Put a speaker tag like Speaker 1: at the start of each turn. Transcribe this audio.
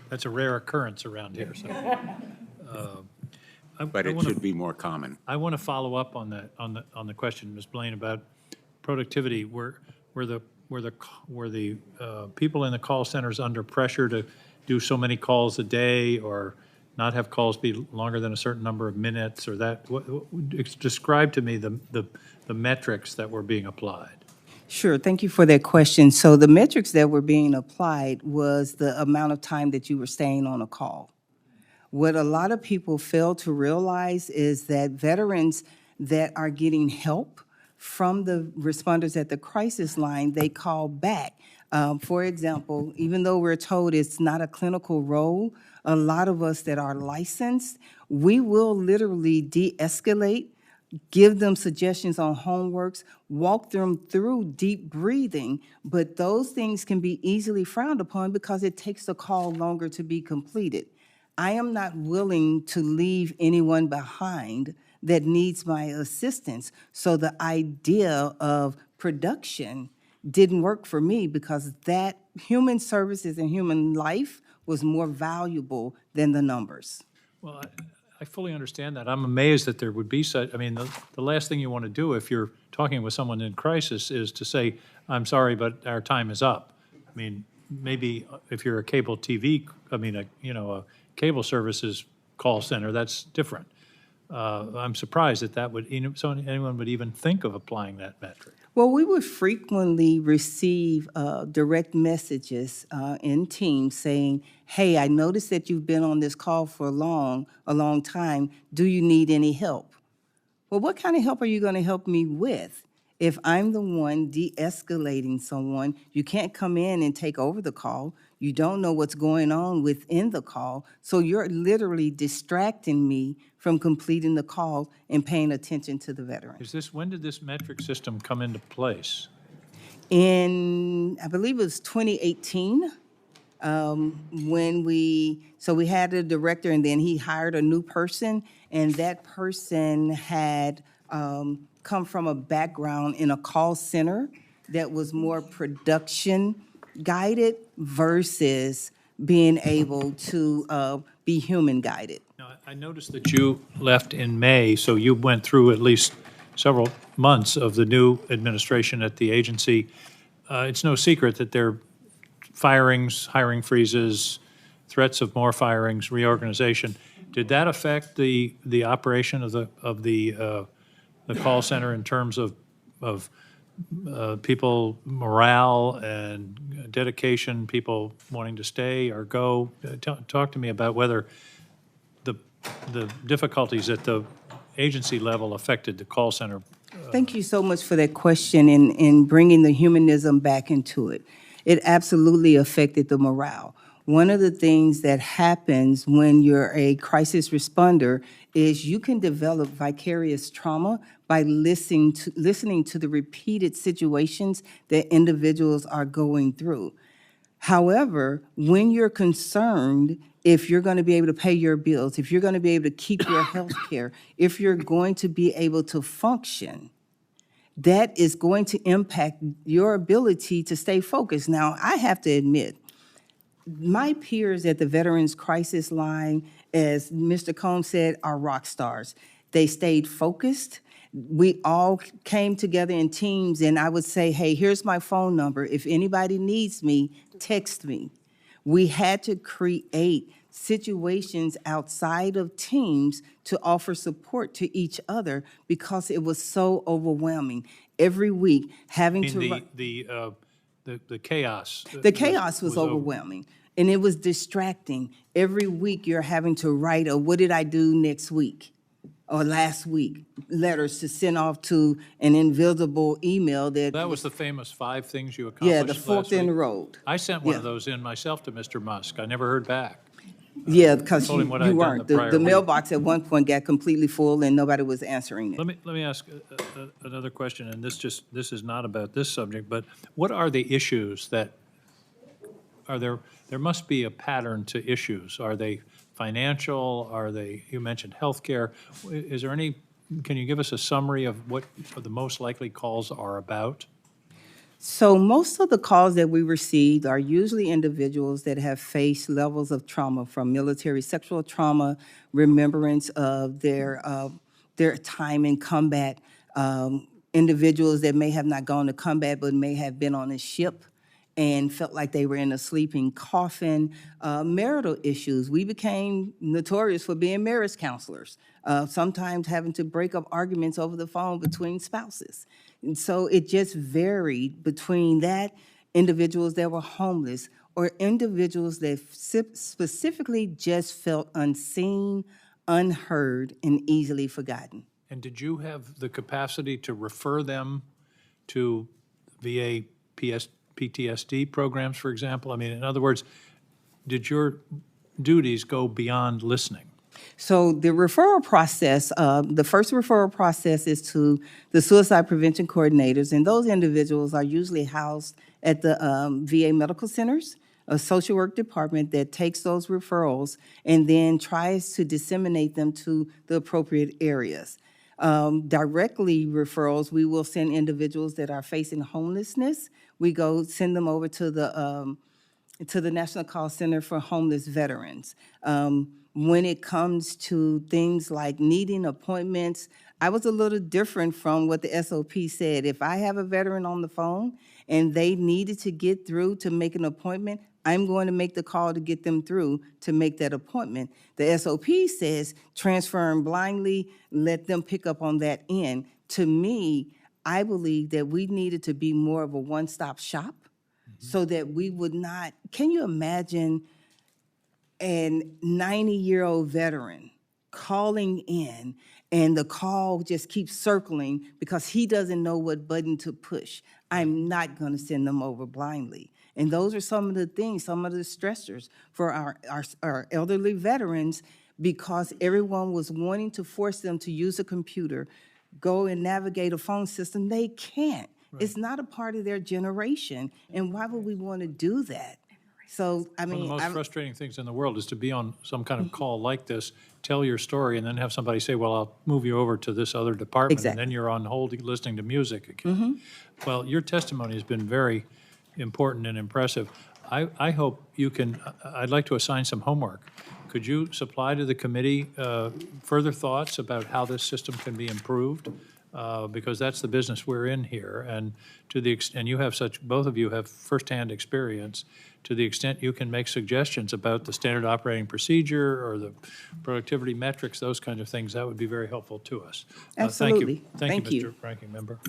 Speaker 1: That's a rare occurrence around here, so.
Speaker 2: But it should be more common.
Speaker 1: I want to follow up on that, on the question, Ms. Blaine, about productivity. Were the people in the call centers under pressure to do so many calls a day, or not have calls be longer than a certain number of minutes, or that? Describe to me the metrics that were being applied.
Speaker 3: Sure, thank you for that question. So the metrics that were being applied was the amount of time that you were staying on a call. What a lot of people fail to realize is that veterans that are getting help from the responders at the crisis line, they call back. For example, even though we're told it's not a clinical role, a lot of us that are licensed, we will literally de-escalate, give them suggestions on homeworks, walk them through deep breathing, but those things can be easily frowned upon because it takes the call longer to be completed. I am not willing to leave anyone behind that needs my assistance. So the idea of production didn't work for me because that human services and human life was more valuable than the numbers.
Speaker 1: Well, I fully understand that. I'm amazed that there would be such, I mean, the last thing you want to do if you're talking with someone in crisis is to say, I'm sorry, but our time is up. I mean, maybe if you're a cable TV, a cable services call center, that's different. I'm surprised that anyone would even think of applying that metric.
Speaker 3: Well, we would frequently receive direct messages in Teams saying, hey, I noticed that you've been on this call for a long time. Do you need any help? Well, what kind of help are you going to help me with? If I'm the one de-escalating someone, you can't come in and take over the call. You don't know what's going on within the call. So you're literally distracting me from completing the call and paying attention to the veteran.
Speaker 1: When did this metric system come into place?
Speaker 3: In, I believe it was 2018, so we had a director and then he hired a new person, and that person had come from a background in a call center that was more production guided versus being able to be human guided.
Speaker 1: Now, I noticed that you left in May, so you went through at least several months of the new administration at the agency. It's no secret that there are firings, hiring freezes, threats of more firings, reorganization. Did that affect the operation of the call center in terms of people morale and dedication, people wanting to stay or go? Talk to me about whether the difficulties at the agency level affected the call center.
Speaker 3: Thank you so much for that question and bringing the humanism back into it. It absolutely affected the morale. One of the things that happens when you're a crisis responder is you can develop vicarious trauma by listening to the repeated situations that individuals are going through. However, when you're concerned if you're going to be able to pay your bills, if you're going to be able to keep your health care, if you're going to be able to function, that is going to impact your ability to stay focused. Now, I have to admit, my peers at the Veterans Crisis Line, as Mr. Combs said, are rock stars. They stayed focused. We all came together in teams, and I would say, hey, here's my phone number. If anybody needs me, text me. We had to create situations outside of teams to offer support to each other because it was so overwhelming. Every week, having to...
Speaker 1: The chaos.
Speaker 3: The chaos was overwhelming, and it was distracting. Every week, you're having to write a what did I do next week or last week, letters to send off to an invisible email
Speaker 1: That was the famous 5 things you accomplished.
Speaker 3: Yeah, the fork in the road.
Speaker 1: I sent one of those in myself to Mr. Musk. I never heard back.
Speaker 3: Yeah, because you weren't.
Speaker 1: The
Speaker 3: The mailbox at one point got completely full and nobody was answering it.
Speaker 1: Let me ask another question, and this is not about this subject, but what are the issues that are there? There must be a pattern to issues. Are they financial? Are they? You mentioned healthcare. Is there any? Can you give us a summary of what the most likely calls are about?
Speaker 3: So most of the calls that we received are usually individuals that have faced levels of trauma, from military sexual trauma, remembrance of their time in combat, individuals that may have not gone to combat but may have been on a ship and felt like they were in a sleeping coffin. Marital issues. We became notorious for being marriage counselors, sometimes having to break up arguments over the phone between spouses. And so it just varied between that, individuals that were homeless, or individuals that specifically just felt unseen, unheard, and easily forgotten.
Speaker 1: And did you have the capacity to refer them to VA PTSD programs, for example? I mean, in other words, did your duties go beyond listening?
Speaker 3: So the referral process, the first referral process is to the suicide prevention coordinators, and those individuals are usually housed at the VA medical centers, a social work department that takes those referrals and then tries to disseminate them to the appropriate areas. Directly referrals, we will send individuals that are facing homelessness. We go send them over to the National Call Center for Homeless Veterans. When it comes to things like needing appointments, I was a little different from what the SOP said. If I have a veteran on the phone and they needed to get through to make an appointment, I'm going to make the call to get them through to make that appointment. The SOP says transfer them blindly, let them pick up on that end. To me, I believe that we needed to be more of a one-stop shop so that we would not, can you imagine a 90-year-old veteran calling in and the call just keeps circling because he doesn't know what button to push? I'm not going to send them over blindly. And those are some of the things, some of the stressors for our elderly veterans, because everyone was wanting to force them to use a computer, go and navigate a phone system. They can't. Right. It's not a part of their generation. And why would we want to do that? So, I mean,
Speaker 1: one of the most frustrating things in the world is to be on some kind of call like this, tell your story, and then have somebody say, well, I'll move you over to this other department.
Speaker 3: Exactly.
Speaker 1: And then you're on hold listening to music again. Well, your testimony has been very important and impressive. I hope you can, I'd like to assign some homework. Could you supply to the committee further thoughts about how this system can be improved? Because that's the business we're in here, and to the extent you have both of you have firsthand experience. To the extent you can make suggestions about the standard operating procedure or the productivity metrics, those kinds of things, that would be very helpful to us.
Speaker 3: Absolutely.
Speaker 1: Thank you, Mr. Ranking Member.